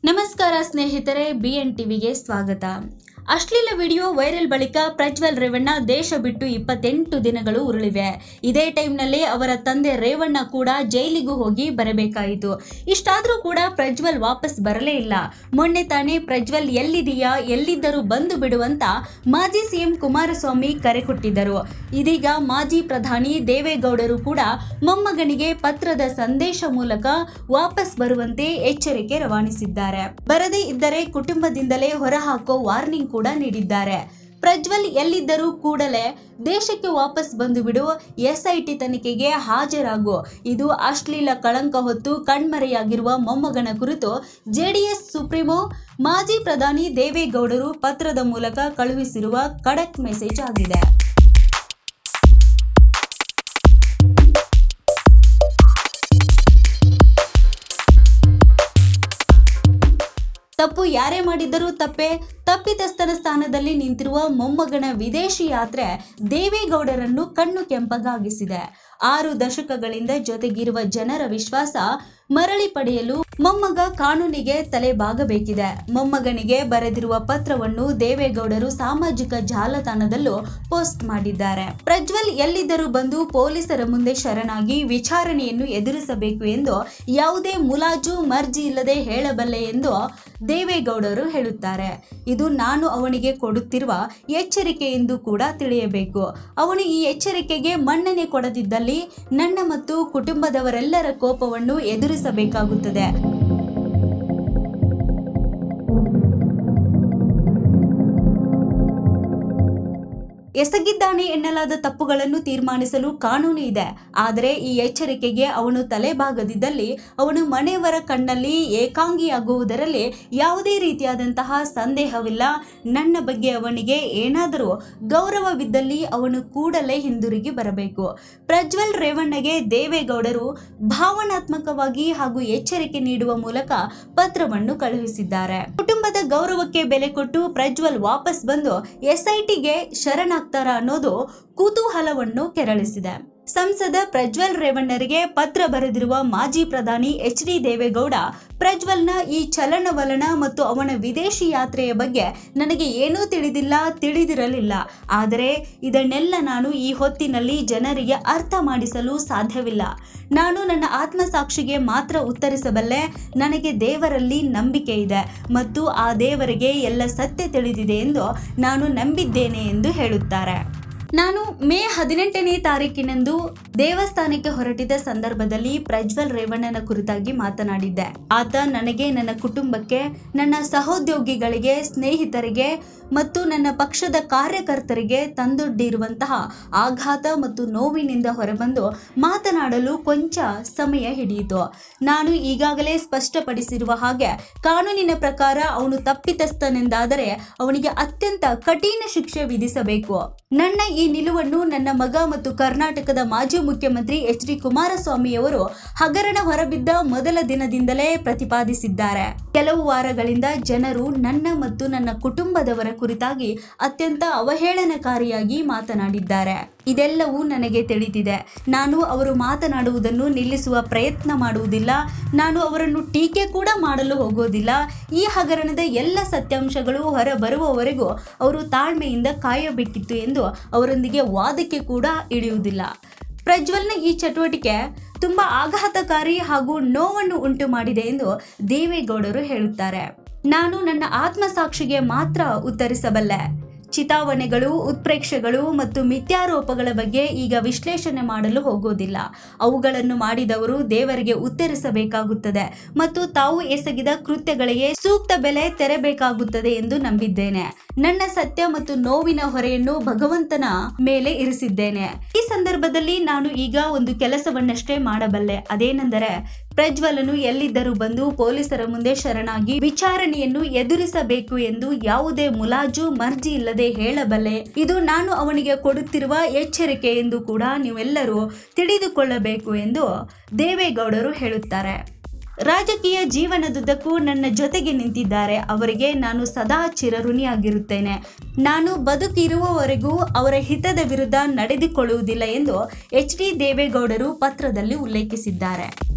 ನಮಸ್ಕಾರ ಸ್ನೇಹಿತರೆ, BN ಟಿವಿಗೆ ಸ್ವಾಗತ. ಅಶ್ಲೀಲ ವಿಡಿಯೋ ವೈರಲ್ ಬಳಿಕ ಪ್ರಜ್ವಲ್ ರೇವಣ್ಣ ದೇಶ ಬಿಟ್ಟು 28 ದಿನಗಳು ಉರುಳಿವೆ. ಇದೇ ಟೈಮ್ನಲ್ಲಿ ಅವರ ತಂದೆ ರೇವಣ್ಣ ಕೂಡ ಜೈಲಿಗೂ ಹೋಗಿ ಬರಬೇಕಾಯಿತು. ಇಷ್ಟಾದರೂ ಕೂಡ ಪ್ರಜ್ವಲ್ ವಾಪಸ್ ಬರಲೇ ಇಲ್ಲ. ಮೊನ್ನೆ ತಾನೇ ಪ್ರಜ್ವಲ್ ಎಲ್ಲಿದೆಯಾ, ಎಲ್ಲಿದ್ದರೂ ಬಂದು ಬಿಡುವಂತ ಮಾಜಿ ಸಿಎಂ ಕುಮಾರಸ್ವಾಮಿ ಕರೆ ಕೊಟ್ಟಿದ್ದರು. ಇದೀಗ ಮಾಜಿ ಪ್ರಧಾನಿ ದೇವೇಗೌಡರು ಕೂಡ ಮೊಮ್ಮಗನಿಗೆ ಪತ್ರದ ಸಂದೇಶ ಮೂಲಕ ವಾಪಸ್ ಬರುವಂತೆ ಎಚ್ಚರಿಕೆ ರವಾನಿಸಿದ್ದಾರೆ. ಬರದೇ ಇದ್ದರೆ ಕುಟುಂಬದಿಂದಲೇ ಹೊರಹಾಕೋ ವಾರ್ನಿಂಗ್ ಕೂಡ ನೀಡಿದ್ದಾರೆ. ಪ್ರಜ್ವಲ್ ಎಲ್ಲಿದ್ದರೂ ಕೂಡಲೇ ದೇಶಕ್ಕೆ ವಾಪಸ್ ಬಂದು ಬಿಡು, SIT ತನಿಖೆಗೆ ಹಾಜರಾಗು. ಇದು ಅಶ್ಲೀಲ ಕಳಂಕ ಹೊತ್ತು ಕಣ್ಮರೆಯಾಗಿರುವ ಮೊಮ್ಮಗನ ಕುರಿತು JDS ಸುಪ್ರೀಮೋ ಮಾಜಿ ಪ್ರಧಾನಿ ದೇವೇಗೌಡರು ಪತ್ರದ ಮೂಲಕ ಕಳುಹಿಸಿರುವ ಖಡಕ್ ಮೆಸೇಜ್ ಆಗಿದೆ. ತಪ್ಪು ಯಾರೇ ಮಾಡಿದ್ದರೂ ತಪ್ಪೇ. ತಪ್ಪಿತಸ್ಥನ ಸ್ಥಾನದಲ್ಲಿ ನಿಂತಿರುವ ಮೊಮ್ಮಗನ ವಿದೇಶಿ ಯಾತ್ರೆ ದೇವೇಗೌಡರನ್ನು ಕಣ್ಣು ಕೆಂಪಗಾಗಿಸಿದೆ. 6 ದಶಕಗಳಿಂದ ಜೊತೆಗಿರುವ ಜನರ ವಿಶ್ವಾಸ ಮರಳಿ ಪಡೆಯಲು ಮೊಮ್ಮಗ ಕಾನೂನಿಗೆ ತಲೆಬಾಗಬೇಕಿದೆ. ಮೊಮ್ಮಗನಿಗೆ ಬರೆದಿರುವ ಪತ್ರವನ್ನು ದೇವೇಗೌಡರು ಸಾಮಾಜಿಕ ಜಾಲತಾಣದಲ್ಲೂ ಪೋಸ್ಟ್ ಮಾಡಿದ್ದಾರೆ. ಪ್ರಜ್ವಲ್ ಎಲ್ಲಿದ್ದರೂ ಬಂದು ಪೊಲೀಸರ ಮುಂದೆ ಶರಣಾಗಿ ವಿಚಾರಣೆಯನ್ನು ಎದುರಿಸಬೇಕು ಎಂದು ಯಾವುದೇ ಮುಲಾಜು ಮರ್ಜಿ ಇಲ್ಲದೆ ಹೇಳಬಲ್ಲೆ ಎಂದು ದೇವೇಗೌಡರು ಹೇಳುತ್ತಾರೆ. ಇದು ನಾನು ಅವನಿಗೆ ಕೊಡುತ್ತಿರುವ ಎಚ್ಚರಿಕೆ ಎಂದು ಕೂಡ ತಿಳಿಯಬೇಕು. ಅವನು ಈ ಎಚ್ಚರಿಕೆಗೆ ಮನ್ನಣೆ ಕೊಡದಿದ್ದಲ್ಲಿ ನನ್ನ ಮತ್ತು ಕುಟುಂಬದವರೆಲ್ಲರ ಕೋಪವನ್ನು ಎದುರಿಸಬೇಕಾಗುತ್ತದೆ. ಎಸಗಿದ್ದಾನೆ ಎನ್ನಲಾದ ತಪ್ಪುಗಳನ್ನು ತೀರ್ಮಾನಿಸಲು ಕಾನೂನು ಇದೆ. ಆದರೆ ಈ ಎಚ್ಚರಿಕೆಗೆ ಅವನು ತಲೆಬಾಗದಿದ್ದಲ್ಲಿ ಅವನು ಮನೆಯವರ ಕಣ್ಣಲ್ಲಿ ಏಕಾಂಗಿಯಾಗುವುದರಲ್ಲಿ ಯಾವುದೇ ರೀತಿಯಾದಂತಹ ಸಂದೇಹವಿಲ್ಲ. ನನ್ನ ಬಗ್ಗೆ ಅವನಿಗೆ ಏನಾದರೂ ಗೌರವವಿದ್ದಲ್ಲಿ ಅವನು ಕೂಡಲೇ ಹಿಂದಿರುಗಿ ಬರಬೇಕು. ಪ್ರಜ್ವಲ್ ರೇವಣ್ಣಗೆ ದೇವೇಗೌಡರು ಭಾವನಾತ್ಮಕವಾಗಿ ಹಾಗೂ ಎಚ್ಚರಿಕೆ ನೀಡುವ ಮೂಲಕ ಪತ್ರವನ್ನು ಕಳುಹಿಸಿದ್ದಾರೆ. ಕುಟುಂಬದ ಗೌರವಕ್ಕೆ ಬೆಲೆ ಕೊಟ್ಟು ಪ್ರಜ್ವಲ್ ವಾಪಸ್ ಬಂದು SITಗೆ ಶರಣ ಅನ್ನೋದು ಕುತೂಹಲವನ್ನು ಕೆರಳಿಸಿದೆ. ಸಂಸದ ಪ್ರಜ್ವಲ್ ರೇವಣ್ಣರಿಗೆ ಪತ್ರ ಬರೆದಿರುವ ಮಾಜಿ ಪ್ರಧಾನಿ HD ದೇವೇಗೌಡ, ಪ್ರಜ್ವಲ್ನ ಈ ಚಲನವಲನ ಮತ್ತು ಅವನ ವಿದೇಶಿ ಯಾತ್ರೆಯ ಬಗ್ಗೆ ನನಗೆ ಏನೂ ತಿಳಿದಿರಲಿಲ್ಲ. ಆದರೆ ಇದನ್ನೆಲ್ಲ ನಾನು ಈ ಹೊತ್ತಿನಲ್ಲಿ ಜನರಿಗೆ ಅರ್ಥ ಮಾಡಿಸಲು ಸಾಧ್ಯವಿಲ್ಲ. ನಾನು ನನ್ನ ಆತ್ಮಸಾಕ್ಷಿಗೆ ಮಾತ್ರ ಉತ್ತರಿಸಬಲ್ಲೆ. ನನಗೆ ದೇವರಲ್ಲಿ ನಂಬಿಕೆ ಇದೆ ಮತ್ತು ಆ ದೇವರಿಗೆ ಎಲ್ಲ ಸತ್ಯ ತಿಳಿದಿದೆ ಎಂದು ನಾನು ನಂಬಿದ್ದೇನೆ ಎಂದು ಹೇಳುತ್ತಾರೆ. ನಾನು ಮೇ 18ನೇ ತಾರೀಕಿನಂದು ದೇವಸ್ಥಾನಕ್ಕೆ ಹೊರಟಿದ್ದ ಸಂದರ್ಭದಲ್ಲಿ ಪ್ರಜ್ವಲ್ ರೇವಣ್ಣನ ಕುರಿತಾಗಿ ಮಾತನಾಡಿದ್ದೆ. ಆತ ನನಗೆ, ನನ್ನ ಕುಟುಂಬಕ್ಕೆ, ನನ್ನ ಸಹೋದ್ಯೋಗಿಗಳಿಗೆ, ಸ್ನೇಹಿತರಿಗೆ ಮತ್ತು ನನ್ನ ಪಕ್ಷದ ಕಾರ್ಯಕರ್ತರಿಗೆ ತಂದೊಡ್ಡಿರುವಂತಹ ಆಘಾತ ಮತ್ತು ನೋವಿನಿಂದ ಹೊರಬಂದು ಮಾತನಾಡಲು ಕೊಂಚ ಸಮಯ ಹಿಡಿಯಿತು. ನಾನು ಈಗಾಗಲೇ ಸ್ಪಷ್ಟಪಡಿಸಿರುವ ಹಾಗೆ ಕಾನೂನಿನ ಪ್ರಕಾರ ಅವನು ತಪ್ಪಿತಸ್ಥನೆಂದಾದರೆ ಅವನಿಗೆ ಅತ್ಯಂತ ಕಠಿಣ ಶಿಕ್ಷೆ ವಿಧಿಸಬೇಕು. ನನ್ನ ಈ ನಿಲುವನ್ನು ನನ್ನ ಮಗ ಮತ್ತು ಕರ್ನಾಟಕದ ಮಾಜಿ ಮುಖ್ಯಮಂತ್ರಿ HD ಕುಮಾರಸ್ವಾಮಿಯವರು ಹಗರಣ ಹೊರಬಿದ್ದ ಮೊದಲ ದಿನದಿಂದಲೇ ಪ್ರತಿಪಾದಿಸಿದ್ದಾರೆ. ಕೆಲವು ವಾರಗಳಿಂದ ಜನರು ನನ್ನ ಮತ್ತು ನನ್ನ ಕುಟುಂಬದವರ ಕುರಿತಾಗಿ ಅತ್ಯಂತ ಅವಹೇಳನಕಾರಿಯಾಗಿ ಮಾತನಾಡಿದ್ದಾರೆ. ಇದೆಲ್ಲವೂ ನನಗೆ ತಿಳಿದಿದೆ. ನಾನು ಅವರು ಮಾತನಾಡುವುದನ್ನು ನಿಲ್ಲಿಸುವ ಪ್ರಯತ್ನ ಮಾಡುವುದಿಲ್ಲ. ನಾನು ಅವರನ್ನು ಟೀಕೆ ಕೂಡ ಮಾಡಲು ಹೋಗೋದಿಲ್ಲ. ಈ ಹಗರಣದ ಎಲ್ಲ ಸತ್ಯಾಂಶಗಳು ಹೊರಬರುವವರೆಗೂ ಅವರು ತಾಳ್ಮೆಯಿಂದ ಕಾಯಬೇಕಿತ್ತು ಎಂದು ಅವರೊಂದಿಗೆ ವಾದಕ್ಕೆ ಕೂಡ ಇಳಿಯುವುದಿಲ್ಲ. ಪ್ರಜ್ವಲ್ನ ಈ ಚಟುವಟಿಕೆ ತುಂಬಾ ಆಘಾತಕಾರಿ ಹಾಗೂ ನೋವನ್ನು ಉಂಟು ಮಾಡಿದೆ ಎಂದು ದೇವೇಗೌಡರು ಹೇಳುತ್ತಾರೆ. ನಾನು ನನ್ನ ಆತ್ಮಸಾಕ್ಷಿಗೆ ಮಾತ್ರ ಉತ್ತರಿಸಬಲ್ಲೆ. ಚಿತಾವಣೆಗಳು, ಉತ್ಪ್ರೇಕ್ಷೆಗಳು ಮತ್ತು ಮಿಥ್ಯಾರೋಪಗಳ ಬಗ್ಗೆ ಈಗ ವಿಶ್ಲೇಷಣೆ ಮಾಡಲು ಹೋಗೋದಿಲ್ಲ. ಅವುಗಳನ್ನು ಮಾಡಿದವರು ದೇವರಿಗೆ ಉತ್ತರಿಸಬೇಕಾಗುತ್ತದೆ ಮತ್ತು ತಾವು ಎಸಗಿದ ಕೃತ್ಯಗಳಿಗೆ ಸೂಕ್ತ ಬೆಲೆ ತೆರಬೇಕಾಗುತ್ತದೆ ಎಂದು ನಂಬಿದ್ದೇನೆ. ನನ್ನ ಸತ್ಯ ಮತ್ತು ನೋವಿನ ಹೊರೆಯನ್ನು ಭಗವಂತನ ಮೇಲೆ ಇರಿಸಿದ್ದೇನೆ. ಈ ಸಂದರ್ಭದಲ್ಲಿ ನಾನು ಈಗ ಒಂದು ಕೆಲಸವನ್ನಷ್ಟೇ ಮಾಡಬಲ್ಲೆ. ಅದೇನೆಂದರೆ ಪ್ರಜ್ವಲನು ಎಲ್ಲಿದ್ದರೂ ಬಂದು ಪೊಲೀಸರ ಮುಂದೆ ಶರಣಾಗಿ ವಿಚಾರಣೆಯನ್ನು ಎದುರಿಸಬೇಕು ಎಂದು ಯಾವುದೇ ಮುಲಾಜು ಮರ್ಜಿ ಇಲ್ಲದೆ ಹೇಳಬಲ್ಲೆ. ಇದು ನಾನು ಅವನಿಗೆ ಕೊಡುತ್ತಿರುವ ಎಚ್ಚರಿಕೆ ಎಂದು ಕೂಡ ನೀವೆಲ್ಲರೂ ತಿಳಿದುಕೊಳ್ಳಬೇಕು ಎಂದು ದೇವೇಗೌಡರು ಹೇಳುತ್ತಾರೆ. ರಾಜಕೀಯ ಜೀವನದುದ್ದಕ್ಕೂ ನನ್ನ ಜೊತೆಗೆ ನಿಂತಿದ್ದಾರೆ. ಅವರಿಗೆ ನಾನು ಸದಾ ಚಿರಋಣಿಯಾಗಿರುತ್ತೇನೆ. ನಾನು ಬದುಕಿರುವವರೆಗೂ ಅವರ ಹಿತದ ವಿರುದ್ಧ ನಡೆದುಕೊಳ್ಳುವುದಿಲ್ಲ ಎಂದು ಎಚ್ ಡಿ ದೇವೇಗೌಡರು ಪತ್ರದಲ್ಲಿ ಉಲ್ಲೇಖಿಸಿದ್ದಾರೆ.